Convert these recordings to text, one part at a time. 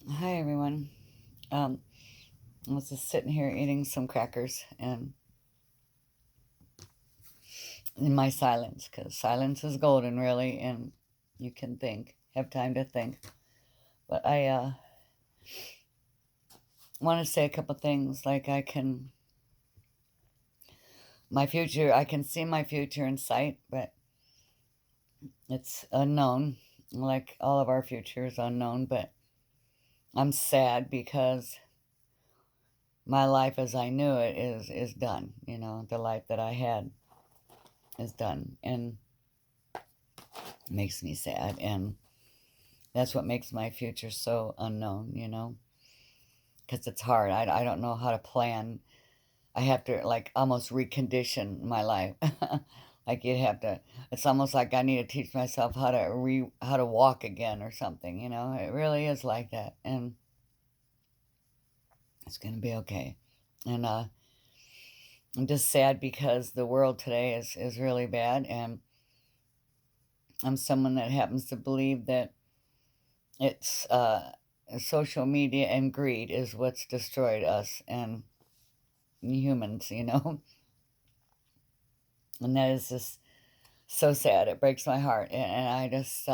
Hi everyone. Um, I was just sitting here eating some crackers and in my silence, because silence is golden, really, and you can think, have time to think. But I want to say a couple things. Like my future, I can see my future in sight, but it's unknown. Like all of our future is unknown, but I'm sad because my life as I knew it is done. The life that I had is done, and it makes me sad. And that's what makes my future so unknown, because it's hard. I don't know how to plan. I have to, like, almost recondition my life. Like, you'd have to, it's almost like I need to teach myself how to walk again or something. It really is like that. And it's going to be okay. And I'm just sad because the world today is really bad. And I'm someone that happens to believe that it's social media and greed is what's destroyed us and humans. And that is just so sad. It breaks my heart, and I just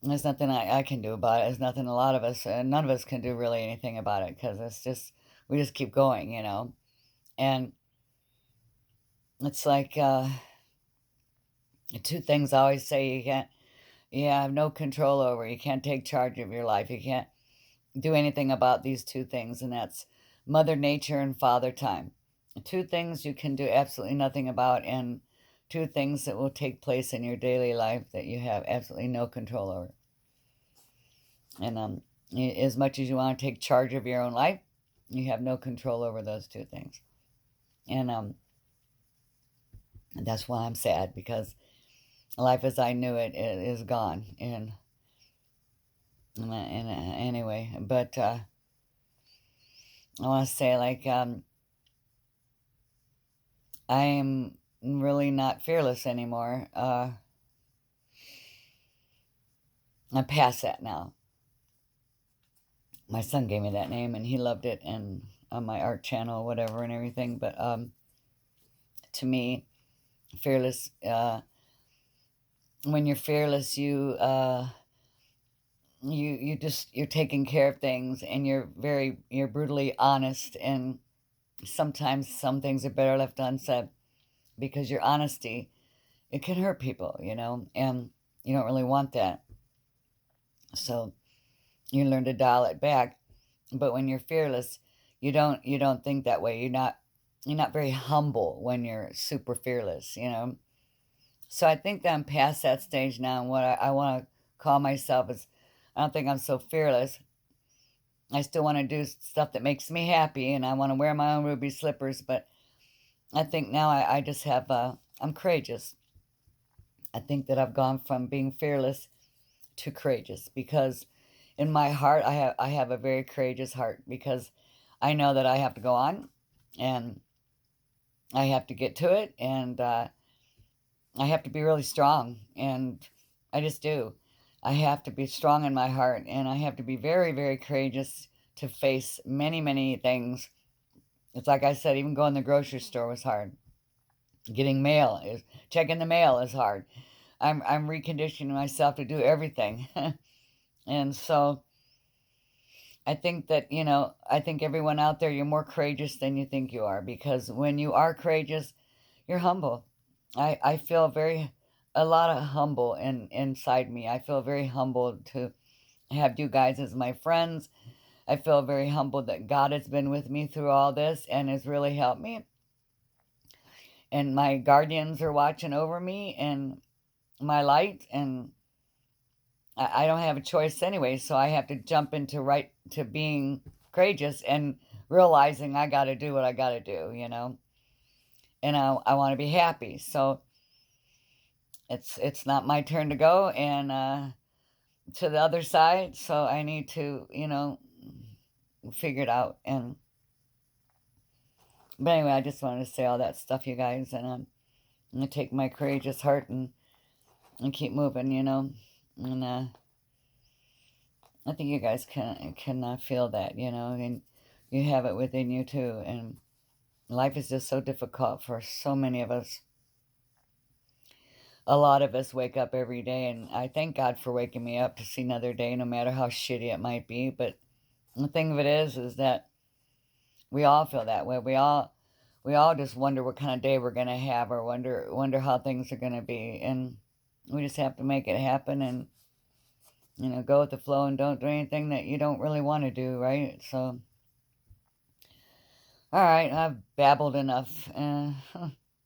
there's nothing I can do about it. There's nothing a lot of us, none of us can do really anything about it, because it's just we just keep going. And it's like two things I always say you have no control over. You can't take charge of your life. You can't do anything about these two things, and that's Mother Nature and Father Time. Two things you can do absolutely nothing about, and two things that will take place in your daily life that you have absolutely no control over. And as much as you want to take charge of your own life, you have no control over those two things. And that's why I'm sad, because life as I knew it is gone. And anyway, but I want to say, like, I am really not fearless anymore. I'm past that now. My son gave me that name, and he loved it, and on my art channel, whatever, and everything. But to me, fearless. When you're fearless, you're taking care of things, and you're brutally honest, and sometimes some things are better left unsaid, because your honesty, it can hurt people, and you don't really want that. So you learn to dial it back. But when you're fearless, you don't think that way. You're not very humble when you're super fearless. So I think that I'm past that stage now, and what I want to call myself is, I don't think I'm so fearless. I still want to do stuff that makes me happy, and I want to wear my own ruby slippers. But I think now I just have I'm courageous. I think that I've gone from being fearless to courageous, because in my heart I have a very courageous heart, because I know that I have to go on, and I have to get to it, and I have to be really strong, and I just do. I have to be strong in my heart, and I have to be very, very courageous to face many, many things. It's like I said, even going to the grocery store was hard. Getting mail is Checking the mail is hard. I'm reconditioning myself to do everything. And so I think everyone out there, you're more courageous than you think you are, because when you are courageous, you're humble. I feel a lot of humble inside me. I feel very humbled to have you guys as my friends. I feel very humbled that God has been with me through all this and has really helped me. And my guardians are watching over me and my light, and I don't have a choice anyway, so I have to jump into right to being courageous and realizing I got to do what I got to do. And I want to be happy. So it's not my turn to go and to the other side, so I need to figure it out. And but anyway, I just wanted to say all that stuff, you guys, and I'm gonna take my courageous heart and keep moving. And I think you guys can feel that, and you have it within you too. And life is just so difficult for so many of us. A lot of us wake up every day, and I thank God for waking me up to see another day, no matter how shitty it might be. But the thing of it is that we all feel that way. We all just wonder what kind of day we're gonna have, or wonder how things are gonna be, and we just have to make it happen, and go with the flow, and don't do anything that you don't really want to do, right? So, all right, I've babbled enough.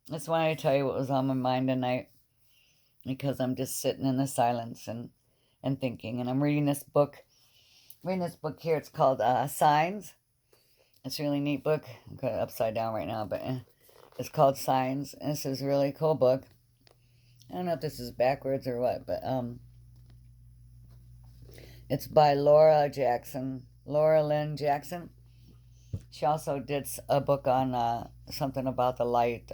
That's why I tell you what was on my mind tonight, because I'm just sitting in the silence and thinking, and I'm reading this book. Reading this book here. It's called Signs. It's a really neat book. I'm got it upside down right now, but it's called Signs. And this is a really cool book. I don't know if this is backwards or what, but it's by Laura Lynn Jackson. She also did a book on something about the light,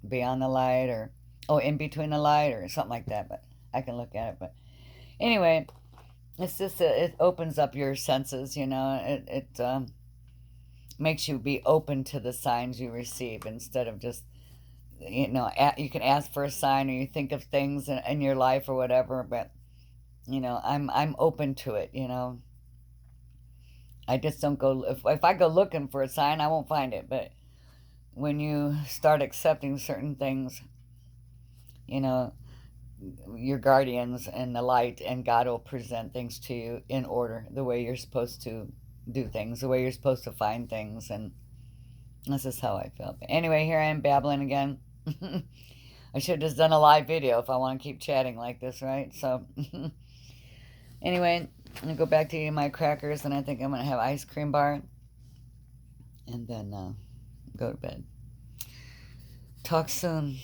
beyond the light, or in between the light, or something like that. But I can look at it. But anyway, it's just it opens up your senses. It makes you be open to the signs you receive, instead of just you can ask for a sign, or you think of things in your life or whatever. But I'm open to it. I just don't go, if I go looking for a sign, I won't find it. But when you start accepting certain things, you know your guardians and the light and God will present things to you in order, the way you're supposed to do things, the way you're supposed to find things. And this is how I feel. But anyway, here I am babbling again. I should have just done a live video if I want to keep chatting like this, right? So anyway, I'm gonna go back to eating my crackers, and I think I'm gonna have ice cream bar, and then go to bed. Talk soon.